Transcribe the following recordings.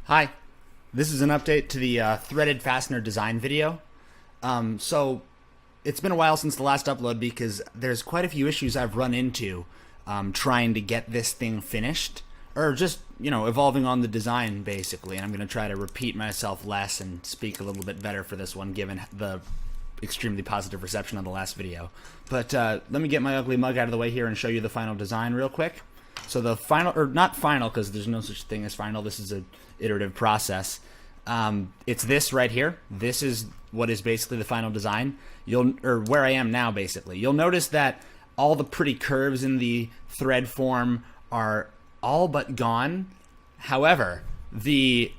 Hi, this is an update to the threaded fastener design video. So it's been a while since the last upload because there's quite a few issues I've run into trying to get this thing finished, or just, evolving on the design basically. And I'm going to try to repeat myself less and speak a little bit better for this one given the extremely positive reception of the last video. But let me get my ugly mug out of the way here and show you the final design real quick. So the final, or not final because there's no such thing as final, this is an iterative process. It's this right here. This is what is basically the final design. Or where I am now basically. You'll notice that all the pretty curves in the thread form are all but gone. However, the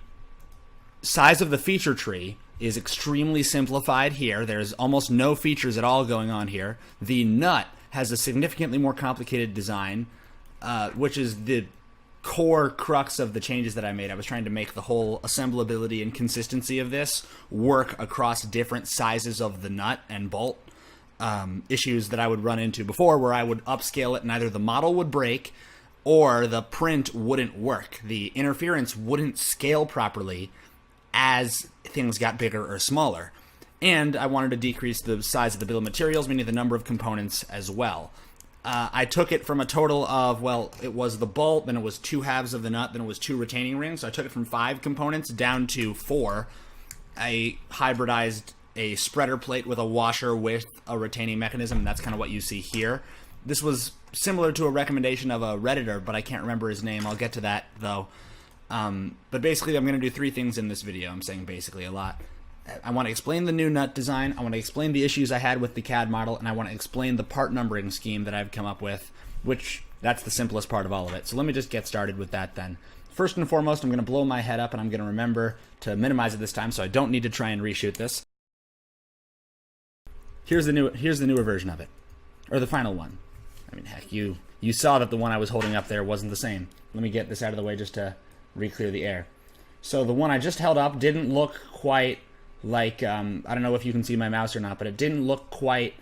size of the feature tree is extremely simplified here. There's almost no features at all going on here. The nut has a significantly more complicated design, which is the core crux of the changes that I made. I was trying to make the whole assemblability and consistency of this work across different sizes of the nut and bolt. Issues that I would run into before where I would upscale it and either the model would break or the print wouldn't work. The interference wouldn't scale properly as things got bigger or smaller. And I wanted to decrease the size of the bill of materials, meaning the number of components as well. I took it from a total of, well, it was the bolt, then it was 2 halves of the nut, then it was 2 retaining rings. So I took it from 5 components down to 4. I hybridized a spreader plate with a washer with a retaining mechanism, and that's kind of what you see here. This was similar to a recommendation of a Redditor, but I can't remember his name. I'll get to that, though. But basically, I'm going to do 3 things in this video. I'm saying basically a lot. I want to explain the new nut design, I want to explain the issues I had with the CAD model, and I want to explain the part numbering scheme that I've come up with, which that's the simplest part of all of it. So let me just get started with that then. First and foremost, I'm going to blow my head up, and I'm going to remember to minimize it this time so I don't need to try and reshoot this. Here's the newer version of it, or the final one. I mean, heck, you saw that the one I was holding up there wasn't the same. Let me get this out of the way just to re-clear the air. So the one I just held up didn't look quite like, I don't know if you can see my mouse or not, but it didn't look quite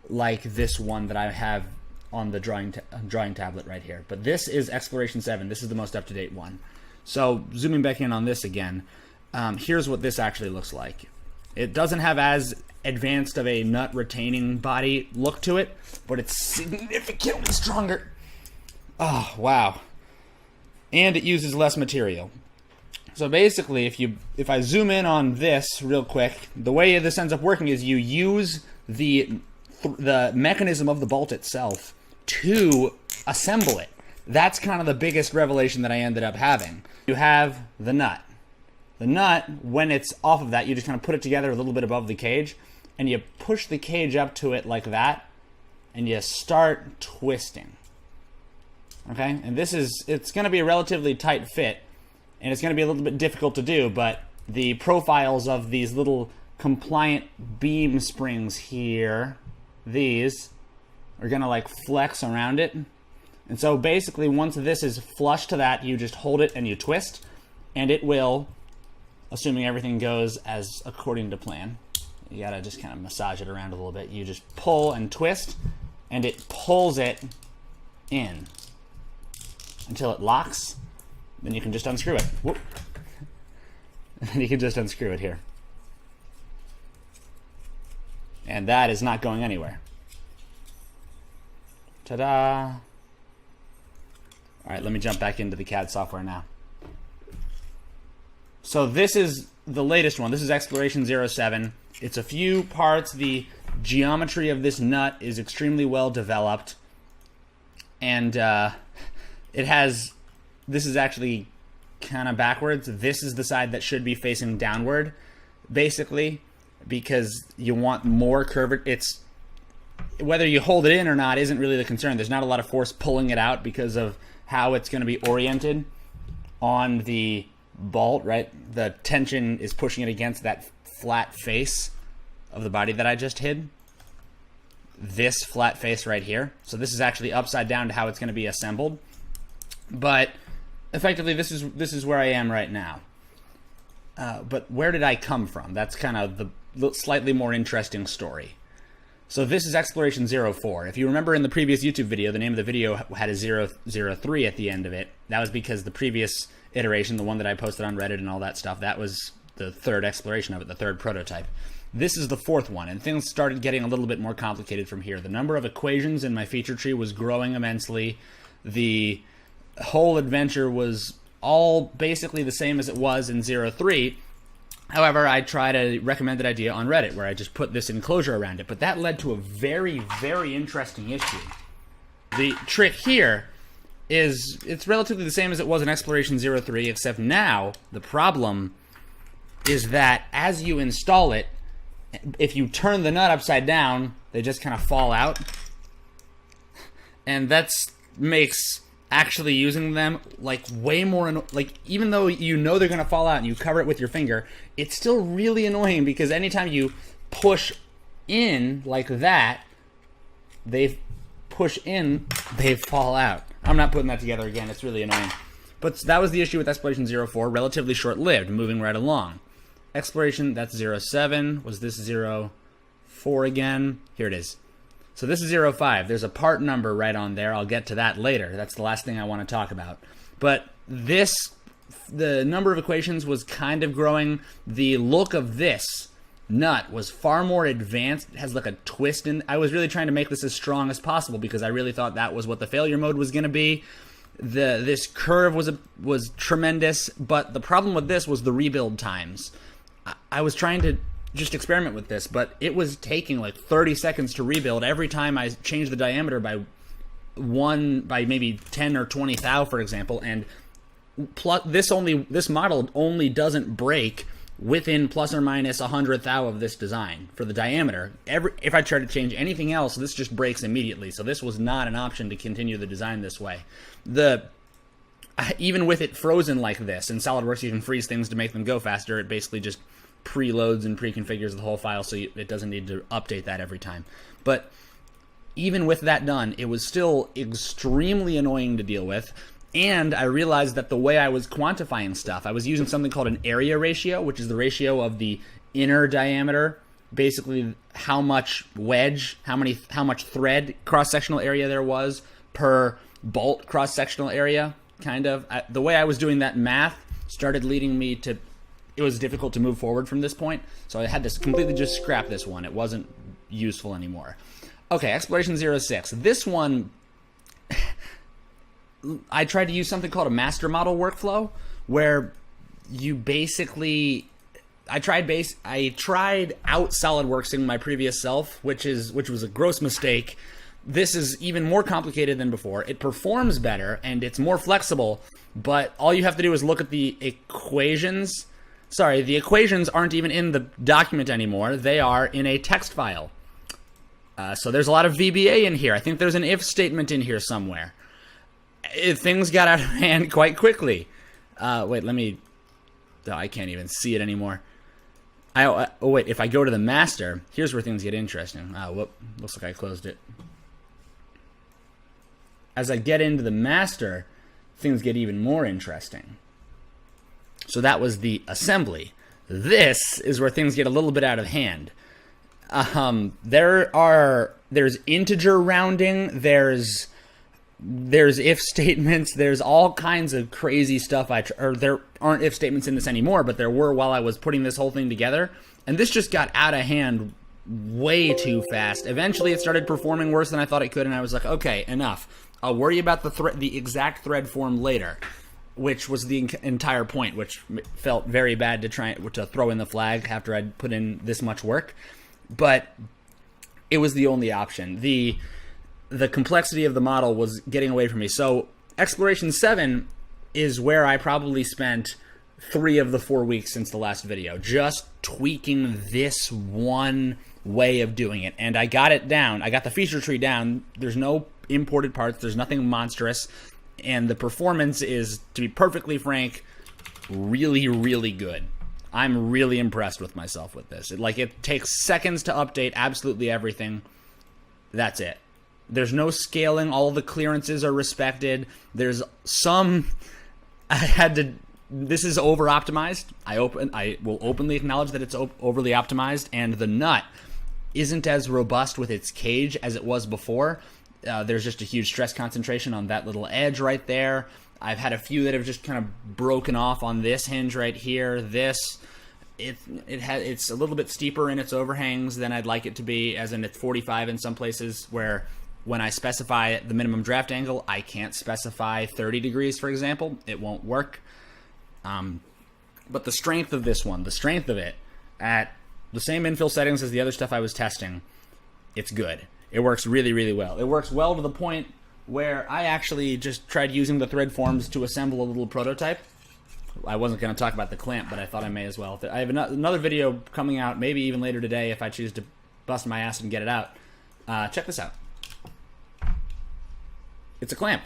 like this one that I have on the drawing tablet right here. But this is Exploration 7. This is the most up-to-date one. So zooming back in on this again, here's what this actually looks like. It doesn't have as advanced of a nut retaining body look to it, but it's significantly stronger. Oh, wow. And it uses less material. So basically, if I zoom in on this real quick, the way this ends up working is you use the mechanism of the bolt itself to assemble it. That's kind of the biggest revelation that I ended up having. You have the nut. The nut, when it's off of that, you just kind of put it together a little bit above the cage, and you push the cage up to it like that, and you start twisting. Okay? And it's going to be a relatively tight fit, and it's going to be a little bit difficult to do, but the profiles of these little compliant beam springs here, these, are going to like flex around it. And so basically once this is flush to that, you just hold it and you twist, and it will, assuming everything goes as according to plan, you got to just kind of massage it around a little bit. You just pull and twist, and it pulls it in until it locks. Then you can just unscrew it. Whoop. And then you can just unscrew it here. And that is not going anywhere. Ta-da! Alright, let me jump back into the CAD software now. So this is the latest one. This is Exploration 07. It's a few parts. The geometry of this nut is extremely well developed. And it has... This is actually kind of backwards. This is the side that should be facing downward, basically, because you want more curvature. It's whether you hold it in or not isn't really the concern. There's not a lot of force pulling it out because of how it's going to be oriented on the bolt, right? The tension is pushing it against that flat face of the body that I just hid. This flat face right here. So this is actually upside down to how it's going to be assembled. But effectively, this is where I am right now. But where did I come from? That's kind of the slightly more interesting story. So this is Exploration 04. If you remember in the previous YouTube video, the name of the video had a 003 at the end of it. That was because the previous iteration, the one that I posted on Reddit and all that stuff, that was the third exploration of it, the third prototype. This is the fourth one, and things started getting a little bit more complicated from here. The number of equations in my feature tree was growing immensely. The whole adventure was all basically the same as it was in 0.3. However, I tried a recommended idea on Reddit where I just put this enclosure around it, but that led to a very, very interesting issue. The trick here is it's relatively the same as it was in Exploration 0.3, except now the problem is that as you install it, if you turn the nut upside down, they just kind of fall out. And that makes actually using them like way more like, even though you know they're going to fall out and you cover it with your finger, it's still really annoying because anytime you push in like that, they push in, they fall out. I'm not putting that together again. It's really annoying. But that was the issue with Exploration 0.4, relatively short-lived, moving right along. Exploration, that's 0.7. Was this 0.4 again? Here it is. So this is 0.5. There's a part number right on there. I'll get to that later. That's the last thing I want to talk about. But this, the number of equations was kind of growing. The look of this nut was far more advanced. It has like a twist in. I was really trying to make this as strong as possible because I really thought that was what the failure mode was going to be. This curve was tremendous, but the problem with this was the rebuild times. I was trying to just experiment with this, but it was taking like 30 seconds to rebuild every time I changed the diameter by maybe 10 or 20 thou, for example, and this model only doesn't break within plus or minus 100 thou of this design for the diameter. If I try to change anything else, this just breaks immediately. So this was not an option to continue the design this way. Even with it frozen like this, in SolidWorks you can freeze things to make them go faster. It basically just preloads and pre-configures the whole file, so it doesn't need to update that every time. But even with that done, it was still extremely annoying to deal with. And I realized that the way I was quantifying stuff, I was using something called an area ratio, which is the ratio of the inner diameter, basically how much wedge, how much thread cross-sectional area there was per bolt cross-sectional area, kind of. The way I was doing that math started leading me to, it was difficult to move forward from this point, so I had to completely just scrap this one. It wasn't useful anymore. Okay, Exploration 0.6. This one, I tried to use something called a master model workflow, where you basically, I tried out SolidWorksing my previous self, which was a gross mistake. This is even more complicated than before. It performs better and it's more flexible, but all you have to do is look at the equations. Sorry, the equations aren't even in the document anymore. They are in a text file. So there's a lot of VBA in here. I think there's an if statement in here somewhere. Things got out of hand quite quickly. Wait, let me... Oh, I can't even see it anymore. Oh, wait, if I go to the master, here's where things get interesting. Whoop, looks like I closed it. As I get into the master, things get even more interesting. So that was the assembly. This is where things get a little bit out of hand. There's integer rounding, there's if statements, there's all kinds of crazy stuff. There aren't if statements in this anymore, but there were while I was putting this whole thing together. And this just got out of hand way too fast. Eventually it started performing worse than I thought it could, and I was like, okay, enough. I'll worry about the exact thread form later, which was the entire point, which felt very bad to throw in the flag after I'd put in this much work. But it was the only option. The complexity of the model was getting away from me. So Exploration 7 is where I probably spent 3 of the 4 weeks since the last video, just tweaking this one way of doing it. And I got it down. I got the feature tree down. There's no imported parts. There's nothing monstrous. And the performance is, to be perfectly frank, really, really good. I'm really impressed with myself with this. It takes seconds to update absolutely everything. That's it. There's no scaling. All of the clearances are respected. There's some... This is over-optimized. I will openly acknowledge that it's overly optimized, and the nut isn't as robust with its cage as it was before. There's just a huge stress concentration on that little edge right there. I've had a few that have just kind of broken off on this hinge right here. It's a little bit steeper in its overhangs than I'd like it to be, as in it's 45 in some places, where when I specify the minimum draft angle, I can't specify 30 degrees, for example. It won't work. But the strength of this one, the strength of it, at the same infill settings as the other stuff I was testing, it's good. It works really, really well. It works well to the point where I actually just tried using the thread forms to assemble a little prototype. I wasn't going to talk about the clamp, but I thought I may as well. I have another video coming out, maybe even later today if I choose to bust my ass and get it out. Check this out. It's a clamp.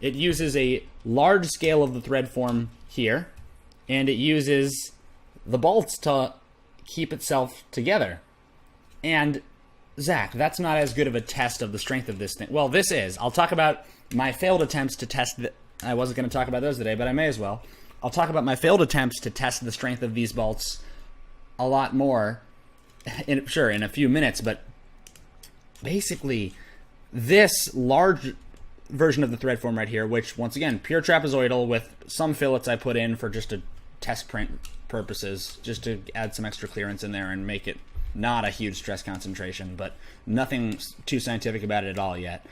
It uses a large scale of the thread form here, and it uses the bolts to keep itself together. And Zach, that's not as good of a test of the strength of this thing. Well, this is. I'll talk about my failed attempts to test I wasn't going to talk about those today, but I may as well. I'll talk about my failed attempts to test the strength of these bolts a lot more, in a few minutes, but basically this large version of the thread form right here, which, once again, pure trapezoidal with some fillets I put in for just a test print purposes, just to add some extra clearance in there and make it not a huge stress concentration, but nothing too scientific about it at all yet.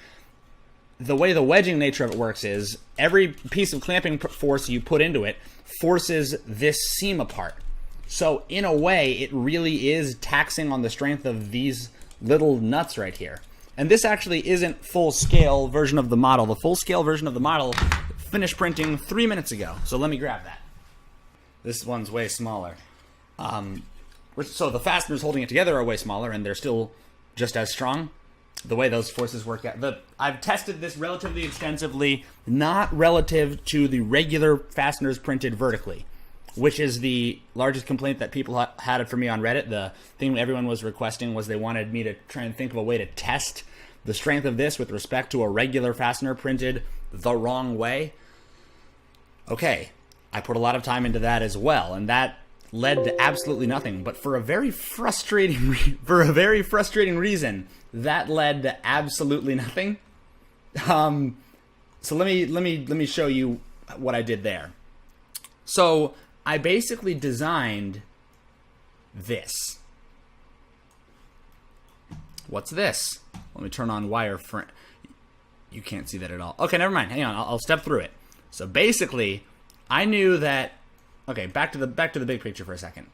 The way the wedging nature of it works is every piece of clamping force you put into it forces this seam apart. So in a way, it really is taxing on the strength of these little nuts right here. And this actually isn't full-scale version of the model. The full-scale version of the model finished printing 3 minutes ago. So let me grab that. This one's way smaller. So the fasteners holding it together are way smaller, and they're still just as strong. The way those forces work out. I've tested this relatively extensively, not relative to the regular fasteners printed vertically, which is the largest complaint that people had for me on Reddit. The thing everyone was requesting was they wanted me to try and think of a way to test the strength of this with respect to a regular fastener printed the wrong way. Okay, I put a lot of time into that as well, and that led to absolutely nothing. But for a very frustrating reason, that led to absolutely nothing. So let me show you what I did there. So I basically designed this. What's this? Let me turn on wireframe. You can't see that at all. Okay, never mind. Hang on. I'll step through it. So basically, I knew that. Okay, back to the big picture for a second.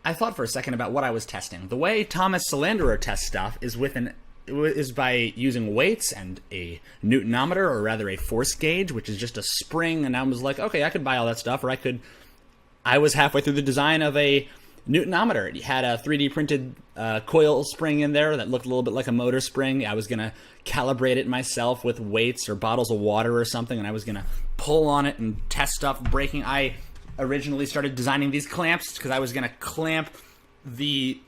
I thought for a second about what I was testing. The way Thomas Solanderer tests stuff is by using weights and a newtonometer, or rather a force gauge, which is just a spring. And I was like, okay, I could buy all that stuff, or I was halfway through the design of a newtonometer. It had a 3D printed coil spring in there that looked a little bit like a motor spring. I was going to calibrate it myself with weights or bottles of water or something, and I was going to pull on it and test stuff breaking. I originally started designing these clamps because I was going to clamp the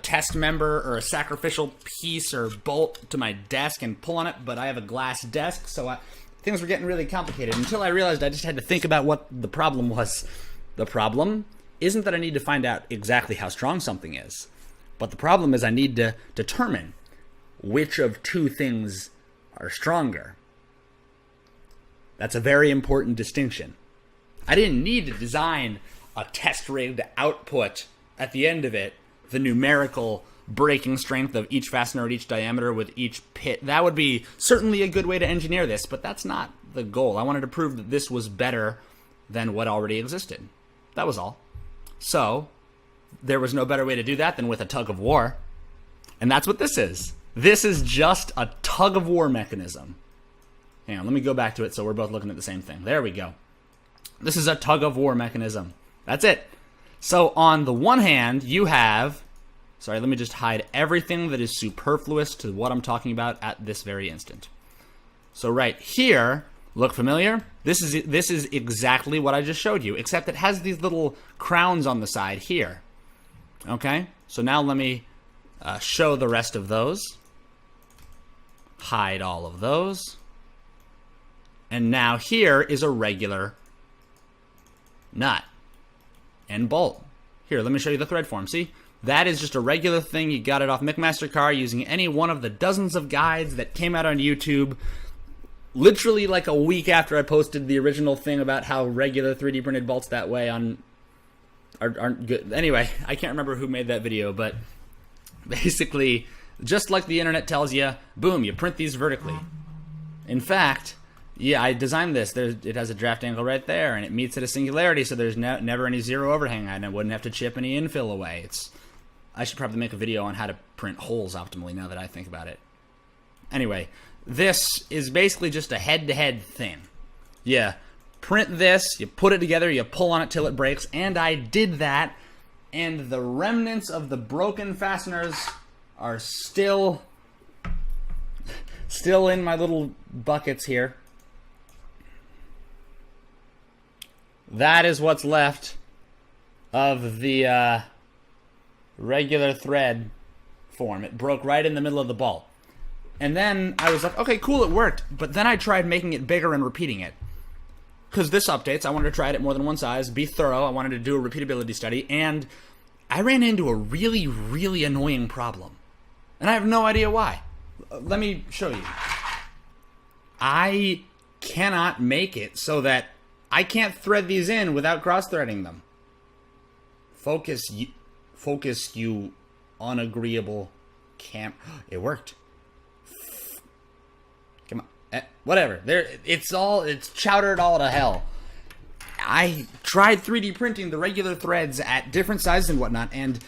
test member or a sacrificial piece or bolt to my desk and pull on it, but I have a glass desk, so things were getting really complicated until I realized I just had to think about what the problem was. The problem isn't that I need to find out exactly how strong something is, but the problem is I need to determine which of two things are stronger. That's a very important distinction. I didn't need to design a test-rig to output at the end of it the numerical breaking strength of each fastener at each diameter with each pit. That would be certainly a good way to engineer this, but that's not the goal. I wanted to prove that this was better than what already existed. That was all. So there was no better way to do that than with a tug of war. And that's what this is. This is just a tug of war mechanism. Hang on, let me go back to it so we're both looking at the same thing. There we go. This is a tug of war mechanism. That's it. So on the one hand, you have... Sorry, let me just hide everything that is superfluous to what I'm talking about at this very instant. So right here, look familiar? This is exactly what I just showed you, except it has these little crowns on the side here. Okay? So now let me show the rest of those. Hide all of those. And now here is a regular nut and bolt. Here, let me show you the thread form. See? That is just a regular thing. You got it off McMaster-Carr using any one of the dozens of guides that came out on YouTube. literally like a week after I posted the original thing about how regular 3D printed bolts that way aren't good. Anyway, I can't remember who made that video, but basically, just like the internet tells you, boom, you print these vertically. In fact, yeah, I designed this. It has a draft angle right there, and it meets at a singularity, so there's never any zero overhang, and I wouldn't have to chip any infill away. I should probably make a video on how to print holes optimally now that I think about it. Anyway, this is basically just a head-to-head thing. Yeah, print this, you put it together, you pull on it till it breaks, and I did that, and the remnants of the broken fasteners are still in my little buckets here. That is what's left of the regular thread form. It broke right in the middle of the bolt. And then I was like, okay, cool, it worked. But then I tried making it bigger and repeating it. Because this updates, I wanted to try it at more than one size, be thorough, I wanted to do a repeatability study, and I ran into a really, really annoying problem. And I have no idea why. Let me show you. I cannot make it so that I can't thread these in without cross-threading them. Focus, you unagreeable camp. It worked. Come on. Whatever. It's chowdered all to hell. I tried 3D printing the regular threads at different sizes and whatnot, and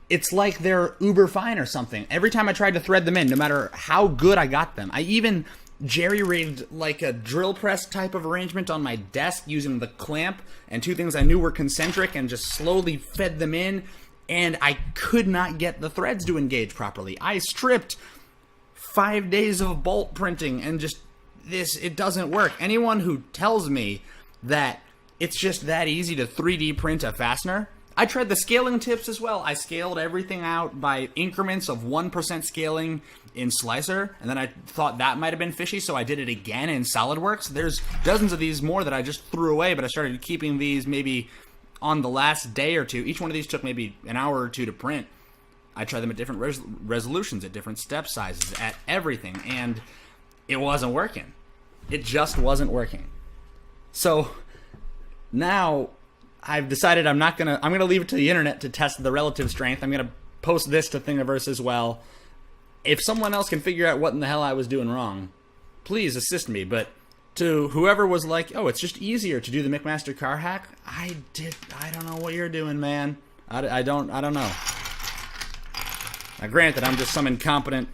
it's like they're uber fine or something. Every time I tried to thread them in, no matter how good I got them, I even jerry-rigged like a drill press type of arrangement on my desk using the clamp and two things I knew were concentric and just slowly fed them in, and I could not get the threads to engage properly. I stripped 5 days of bolt printing and just it doesn't work. Anyone who tells me that it's just that easy to 3D print a fastener, I tried the scaling tips as well. I scaled everything out by increments of 1% scaling in Slicer, and then I thought that might have been fishy, so I did it again in SolidWorks. There's dozens of these more that I just threw away, but I started keeping these maybe on the last day or two. Each one of these took maybe an hour or two to print. I tried them at different resolutions, at different step sizes, at everything, and it wasn't working. It just wasn't working. So now I've decided I'm gonna leave it to the internet to test the relative strength. I'm gonna post this to Thingiverse as well. If someone else can figure out what in the hell I was doing wrong, please assist me. But to whoever was like, oh, it's just easier to do the McMaster car hack, I don't know what you're doing, man. I don't know. Now granted, I'm just some incompetent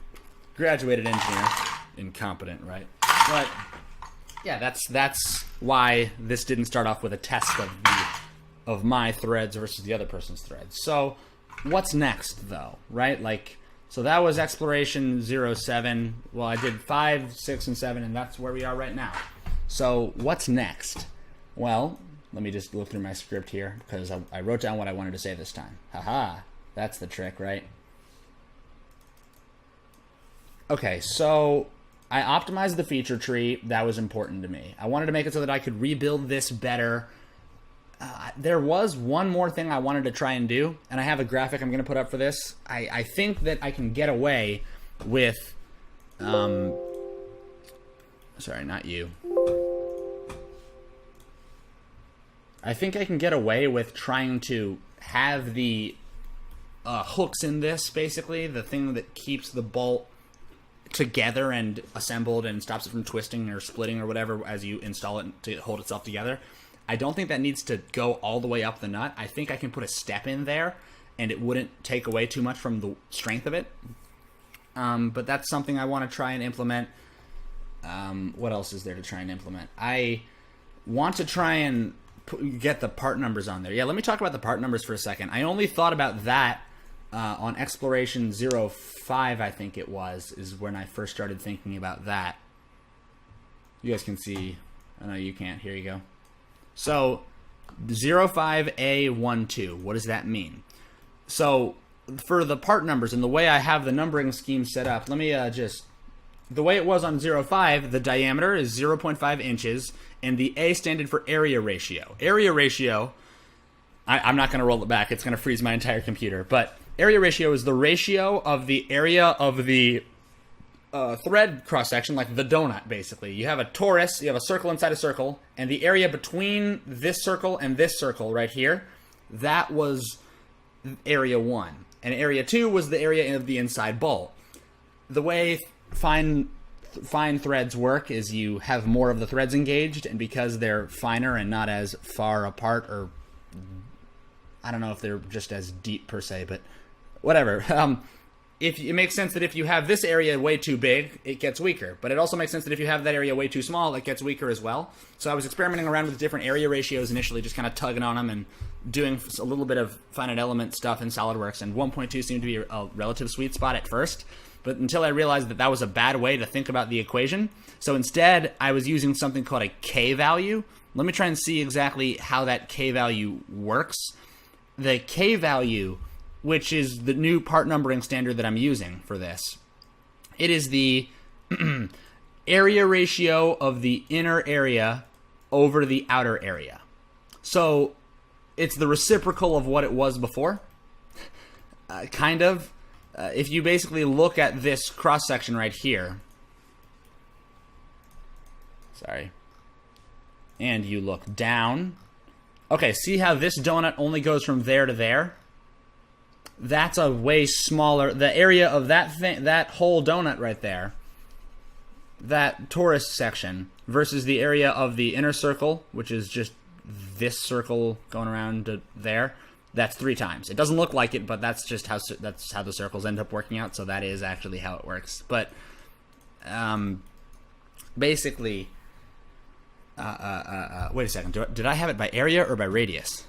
graduated engineer. Incompetent, right? But yeah, that's why this didn't start off with a test of my threads versus the other person's threads. So what's next, though, right? Like, so that was exploration 07. Well, I did 5, 6, and 7, and that's where we are right now. So what's next? Well, let me just look through my script here, because I wrote down what I wanted to say this time. Haha, that's the trick, right? Okay, so I optimized the feature tree. That was important to me. I wanted to make it so that I could rebuild this better. There was one more thing I wanted to try and do, and I have a graphic I'm going to put up for this. I think that I can get away with... sorry, not you. I think I can get away with trying to have the hooks in this, basically. The thing that keeps the bolt together and assembled and stops it from twisting or splitting or whatever as you install it to hold itself together. I don't think that needs to go all the way up the nut. I think I can put a step in there and it wouldn't take away too much from the strength of it. But that's something I want to try and implement. What else is there to try and implement? I want to try and get the part numbers on there. Yeah, let me talk about the part numbers for a second. I only thought about that on Exploration 05, I think it was, is when I first started thinking about that. You guys can see. I know you can't. Here you go. So 05A12, what does that mean? So for the part numbers and the way I have the numbering scheme set up, let me the way it was on 05, the diameter is 0.5 inches, and the A standard for area ratio. Area ratio, I'm not going to roll it back. It's going to freeze my entire computer. But area ratio is the ratio of the area of the thread cross section, like the donut, basically. You have a torus, you have a circle inside a circle, and the area between this circle and this circle right here, that was area 1. And area 2 was the area of the inside bolt. The way fine threads work is you have more of the threads engaged, and because they're finer and not as far apart, or I don't know if they're just as deep per se, but whatever. If it makes sense that if you have this area way too big, it gets weaker. But it also makes sense that if you have that area way too small, it gets weaker as well. So I was experimenting around with different area ratios initially, just kind of tugging on them and doing a little bit of finite element stuff in SolidWorks. And 1.2 seemed to be a relative sweet spot at first. But until I realized that that was a bad way to think about the equation. So instead, I was using something called a K value. Let me try and see exactly how that K value works. The K value, which is the new part numbering standard that I'm using for this, it is the area ratio of the inner area over the outer area. So it's the reciprocal of what it was before, kind of. If you basically look at this cross section right here, and you look down, okay, see how this donut only goes from there to there? That's a way smaller, the area of that thing, that whole donut right there, that torus section, versus the area of the inner circle, which is just this circle going around to there. That's 3 times. It doesn't look like it, but that's just how the circles end up working out. So that is actually how it works. But basically, wait a second. Did I have it by area or by radius?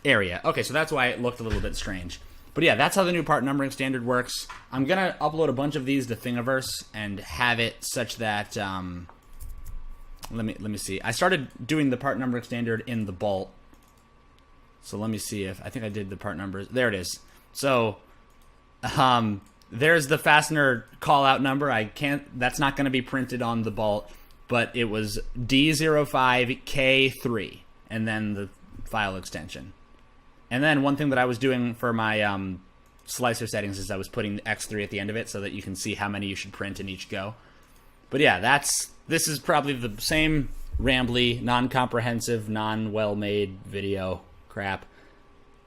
Area. Okay, so that's why it looked a little bit strange. But yeah, that's how the new part numbering standard works. I'm gonna upload a bunch of these to Thingiverse and have it such that let me see. I started doing the part numbering standard in the bolt. So let me see if I think I did the part numbers. There it is. So there's the fastener call out number. That's not going to be printed on the bolt, but it was D05K3 and then the file extension. And then one thing that I was doing for my slicer settings is I was putting X3 at the end of it so that you can see how many you should print in each go. But yeah, this is probably the same rambly, non-comprehensive, non-well-made video crap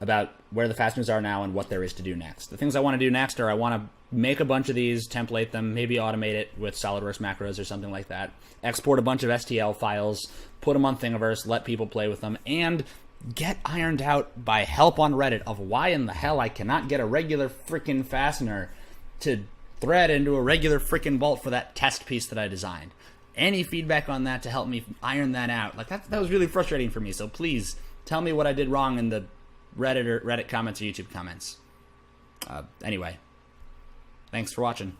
about where the fasteners are now and what there is to do next. The things I want to do next are I want to make a bunch of these, template them, maybe automate it with SolidWorks macros or something like that, export a bunch of STL files, put them on Thingiverse, let people play with them, and get ironed out by help on Reddit of why in the hell I cannot get a regular freaking fastener to thread into a regular freaking bolt for that test piece that I designed. Any feedback on that to help me iron that out? Like that was really frustrating for me, so please tell me what I did wrong in the Reddit comments or YouTube comments. Anyway, thanks for watching.